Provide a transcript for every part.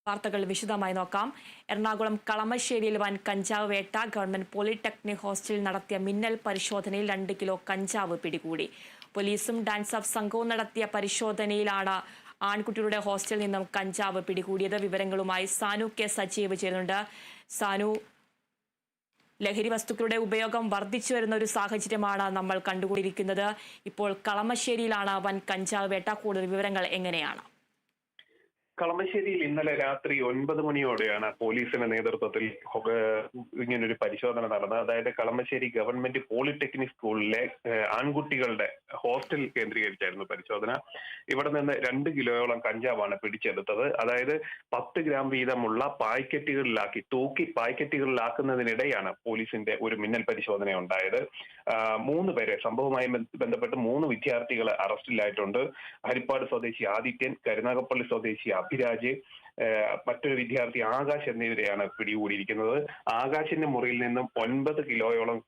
വാർത്തകൾ വിശദമായി നോക്കാം. എറണാകുളം കളമശ്ശേരിയിൽ വൻ കഞ്ചാവ് വേട്ട. ഗവൺമെന്റ് പോളിടെക്നിക് ഹോസ്റ്റലിൽ നടത്തിയ മിന്നൽ പരിശോധനയിൽ 2 കിലോ കഞ്ചാവ് പിടികൂടി. പോലീസും ഡാൻസ് ഓഫ് സംഘവും നടത്തിയ പരിശോധനയിലാണ് ആൺകുട്ടികളുടെ ഹോസ്റ്റലിൽ നിന്നും കഞ്ചാവ് പിടികൂടിയത്. വിവരങ്ങളുമായി സാനു കെ സജീവ് ചേരുന്നുണ്ട്. സാനു, ലഹരി വസ്തുക്കളുടെ ഉപയോഗം വർദ്ധിച്ചു വരുന്ന ഒരു സാഹചര്യമാണ് നമ്മൾ കണ്ടുകൊണ്ടിരിക്കുന്നത്. ഇപ്പോൾ കളമശ്ശേരിയിലാണ് വൻ കഞ്ചാവ് വേട്ട. കൂടുതൽ വിവരങ്ങൾ എങ്ങനെയാണ്? കളമശ്ശേരിയിൽ ഇന്നലെ രാത്രി 9 മണിയോടെയാണ് പോലീസിന്റെ നേതൃത്വത്തിൽ ഇങ്ങനൊരു പരിശോധന നടന്നത്. അതായത് കളമശ്ശേരി ഗവൺമെന്റ് പോളിടെക്നിക് സ്കൂളിലെ ആൺകുട്ടികളുടെ ഹോസ്റ്റൽ കേന്ദ്രീകരിച്ചായിരുന്നു പരിശോധന. ഇവിടെ നിന്ന് 2 കിലോയോളം കഞ്ചാവാണ് പിടിച്ചെടുത്തത്. അതായത് 10 ഗ്രാം വീതമുള്ള പായ്ക്കറ്റുകളിലാക്കി തൂക്കി പായ്ക്കറ്റുകളിലാക്കുന്നതിനിടെയാണ് പോലീസിന്റെ ഒരു മിന്നൽ പരിശോധന ഉണ്ടായത്. 3 പേരെ സംഭവവുമായി ബന്ധപ്പെട്ട് 3 വിദ്യാർത്ഥികളെ അറസ്റ്റിലായിട്ടുണ്ട്. ഹരിപ്പാട് സ്വദേശി ആദിത്യൻ, കരുനാഗപ്പള്ളി സ്വദേശി അഭിരാജ്, മറ്റൊരു വിദ്യാർത്ഥി ആകാശ് എന്നിവരെയാണ് പിടികൂടിയിരിക്കുന്നത്. ആകാശിന്റെ മുറിയിൽ നിന്നും 9 കിലോയോളം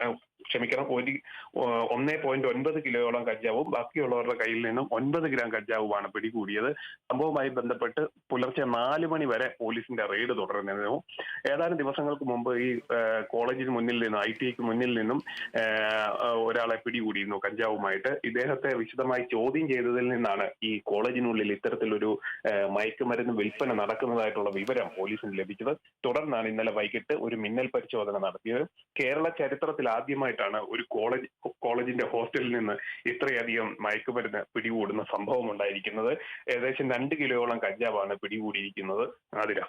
1.9 കിലോയോളം കഞ്ചാവും ബാക്കിയുള്ളവരുടെ കയ്യിൽ നിന്നും 9 ഗ്രാം കഞ്ചാവുമാണ് പിടികൂടിയത്. സംഭവവുമായി ബന്ധപ്പെട്ട് പുലർച്ചെ 4 മണി വരെ പോലീസിന്റെ റെയ്ഡ് തുടർന്നിരുന്നു. ഏതാനും ദിവസങ്ങൾക്ക് മുമ്പ് ഈ കോളേജിന് മുന്നിൽ നിന്നും ITIക്ക് മുന്നിൽ നിന്നും ഒരാളെ പിടികൂടിയിരുന്നു കഞ്ചാവുമായിട്ട്. ഇദ്ദേഹത്തെ വിശദമായി ചോദ്യം ചെയ്തതിൽ നിന്നാണ് ഈ കോളേജിനുള്ളിൽ ഇത്തരത്തിലൊരു മയക്കുമരുന്ന് വിൽപ്പന നടക്കുന്നതായിട്ടുള്ള വിവരം പോലീസിന് ലഭിച്ചത്. തുടർന്നാണ് ഇന്നലെ വൈകിട്ട് ഒരു മിന്നൽ പരിശോധന നടത്തിയത്. കേരള ചരിത്രത്തിൽ ആദ്യമായിട്ടാണ് ഒരു കോളേജിന്റെ ഹോസ്റ്റലിൽ നിന്ന് ഇത്രയധികം മയക്കുമരുന്ന് പിടികൂടുന്ന സംഭവം ഉണ്ടായിരിക്കുന്നത്. ഏകദേശം 2 കിലോയോളം കഞ്ചാവാണ് പിടികൂടിയിരിക്കുന്നത്. ആതിര,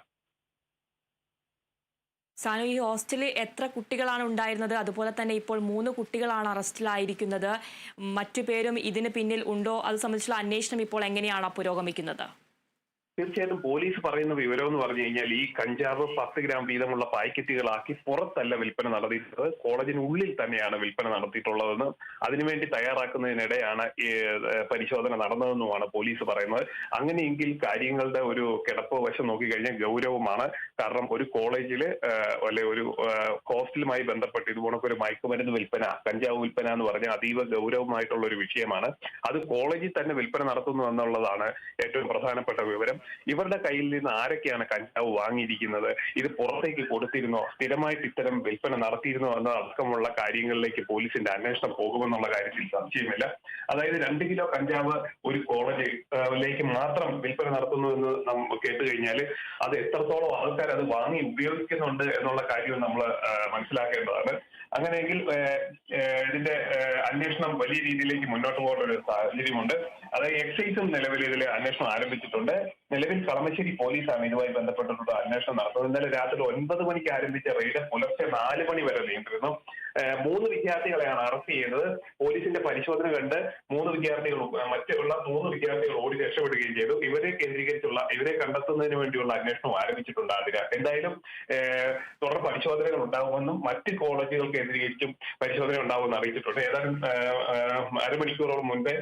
സാനു, ഈ ഹോസ്റ്റലിൽ എത്ര കുട്ടികളാണ് ഉണ്ടായിരുന്നത്? അതുപോലെ തന്നെ ഇപ്പോൾ 3 കുട്ടികളാണ് അറസ്റ്റിലായിരിക്കുന്നത്. മറ്റു പേരും ഇതിന് പിന്നിൽ ഉണ്ടോ? അത് സംബന്ധിച്ചുള്ള അന്വേഷണം ഇപ്പോൾ എങ്ങനെയാണ് പുരോഗമിക്കുന്നത്? തീർച്ചയായിട്ടും പോലീസ് പറയുന്ന വിവരം എന്ന് പറഞ്ഞു കഴിഞ്ഞാൽ ഈ കഞ്ചാവ് 10 ഗ്രാം വീതമുള്ള പായ്ക്കറ്റുകളാക്കി പുറത്തല്ല വിൽപ്പന നടത്തിയിട്ടുള്ളത്, കോളേജിനുള്ളിൽ തന്നെയാണ് വിൽപ്പന നടത്തിയിട്ടുള്ളതെന്ന് അതിനുവേണ്ടി തയ്യാറാക്കുന്നതിനിടെയാണ് ഈ പരിശോധന നടന്നതെന്നുമാണ് പോലീസ് പറയുന്നത്. അങ്ങനെയെങ്കിൽ കാര്യങ്ങളുടെ ഒരു കിടപ്പ് വശം നോക്കിക്കഴിഞ്ഞാൽ ഗൗരവമാണ്. കാരണം ഒരു കോളേജിൽ അല്ലെ ഒരു ഹോസ്റ്റലുമായി ബന്ധപ്പെട്ട് ഇതുപോലൊക്കെ ഒരു മയക്കുമരുന്ന് വിൽപ്പന, കഞ്ചാവ് വിൽപ്പന എന്ന് പറഞ്ഞാൽ അതീവ ഗൗരവമായിട്ടുള്ള ഒരു വിഷയമാണ്. അത് കോളേജിൽ തന്നെ വിൽപ്പന നടത്തുന്നു എന്നുള്ളതാണ് ഏറ്റവും പ്രധാനപ്പെട്ട വിവരം. ഇവരുടെ കയ്യിൽ നിന്ന് ആരൊക്കെയാണ് കഞ്ചാവ് വാങ്ങിയിരിക്കുന്നത്, ഇത് പുറത്തേക്ക് കൊടുത്തിരുന്നോ, സ്ഥിരമായിട്ട് ഇത്തരം വിൽപ്പന നടത്തിയിരുന്നോ എന്നതടക്കമുള്ള കാര്യങ്ങളിലേക്ക് പോലീസിന്റെ അന്വേഷണം പോകുമെന്നുള്ള കാര്യത്തിൽ സംശയമില്ല. അതായത് 2 കിലോ കഞ്ചാവ് ഒരു കോളേജിലേക്ക് മാത്രം വിൽപ്പന നടത്തുന്നു എന്ന് നമ്മൾ കേട്ട് കഴിഞ്ഞാൽ അത് എത്രത്തോളം ആൾക്കാർ അത് വാങ്ങി ഉപയോഗിക്കുന്നുണ്ട് എന്നുള്ള കാര്യം നമ്മൾ മനസ്സിലാക്കേണ്ടതാണ്. അങ്ങനെയെങ്കിൽ ഇതിന്റെ അന്വേഷണം വലിയ രീതിയിലേക്ക് മുന്നോട്ട് പോകേണ്ട ഒരു സാഹചര്യമുണ്ട്. അതായത് എക്സൈസും നിലവിൽ ഇതിൽ അന്വേഷണം ആരംഭിച്ചിട്ടുണ്ട്. നിലവിൽ കളമശ്ശേരി പോലീസാണ് ഇതുമായി ബന്ധപ്പെട്ടിട്ടുള്ള അന്വേഷണം നടത്തുന്നത്. ഇന്നലെ രാത്രി 9 മണിക്ക് ആരംഭിച്ച റെയ്ഡ് പുലർച്ചെ 4 മണി വരെ നീണ്ടിരുന്നു. 3 വിദ്യാർത്ഥികളെയാണ് അറസ്റ്റ് ചെയ്തത്. പോലീസിന്റെ പരിശോധന കണ്ട് 3 വിദ്യാർത്ഥികൾ ഓടി രക്ഷപ്പെടുകയും ചെയ്തു. ഇവരെ കണ്ടെത്തുന്നതിന് വേണ്ടിയുള്ള അന്വേഷണം ആരംഭിച്ചിട്ടുണ്ട്. എന്തായാലും തുടർ പരിശോധനകൾ ഉണ്ടാകുമെന്നും മറ്റ് കോളേജുകൾ കേന്ദ്രീകരിച്ചും പരിശോധന ഉണ്ടാകുമെന്ന് അറിയിച്ചിട്ടുണ്ട്. ഏതാനും അരമണിക്കൂറോളം മുൻപേ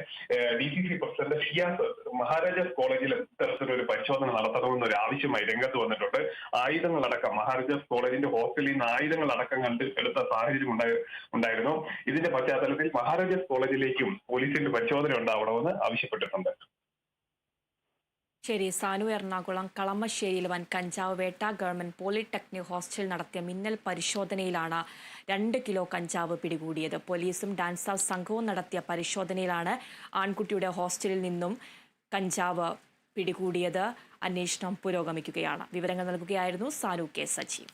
DCC പ്രസിഡന്റ് ഷിയാസ് മഹാരാജാസ് കോളേജിൽ ഇത്തരത്തിലൊരു പരിശോധന നടത്തണമെന്നൊരു ആവശ്യമായി രംഗത്ത് വന്നിട്ടുണ്ട്. ആയുധങ്ങളടക്കം മഹാരാജാസ് കോളേജിന്റെ ഹോസ്റ്റലിൽ നിന്ന് ആയുധങ്ങളടക്കം എടുത്ത സാഹചര്യം ഉണ്ടായിരുന്നു. ഇതിന്റെ പശ്ചാത്തലത്തിൽ മഹാരാജാസ് കോളേജിലേക്കും പോലീസിന്റെ പരിശോധന ഉണ്ടാവണമെന്ന് ആവശ്യപ്പെട്ടിട്ടുണ്ട്. ശരി സാനു, എറണാകുളം കളമശ്ശേരിയിൽ വൻ കഞ്ചാവ് വേട്ട. ഗവൺമെന്റ് പോളിടെക്നിക് ഹോസ്റ്റലിൽ നടത്തിയ മിന്നൽ പരിശോധനയിലാണ് 2 കിലോ കഞ്ചാവ് പിടികൂടിയത്. പോലീസും ഡാൻസ് ഓഫ് സംഘവും നടത്തിയ പരിശോധനയിലാണ് ആൺകുട്ടിയുടെ ഹോസ്റ്റലിൽ നിന്നും കഞ്ചാവ് പിടികൂടിയത്. അന്വേഷണം പുരോഗമിക്കുകയാണ്. വിവരങ്ങൾ നൽകുകയായിരുന്നു സാനു കെ സജീവ്.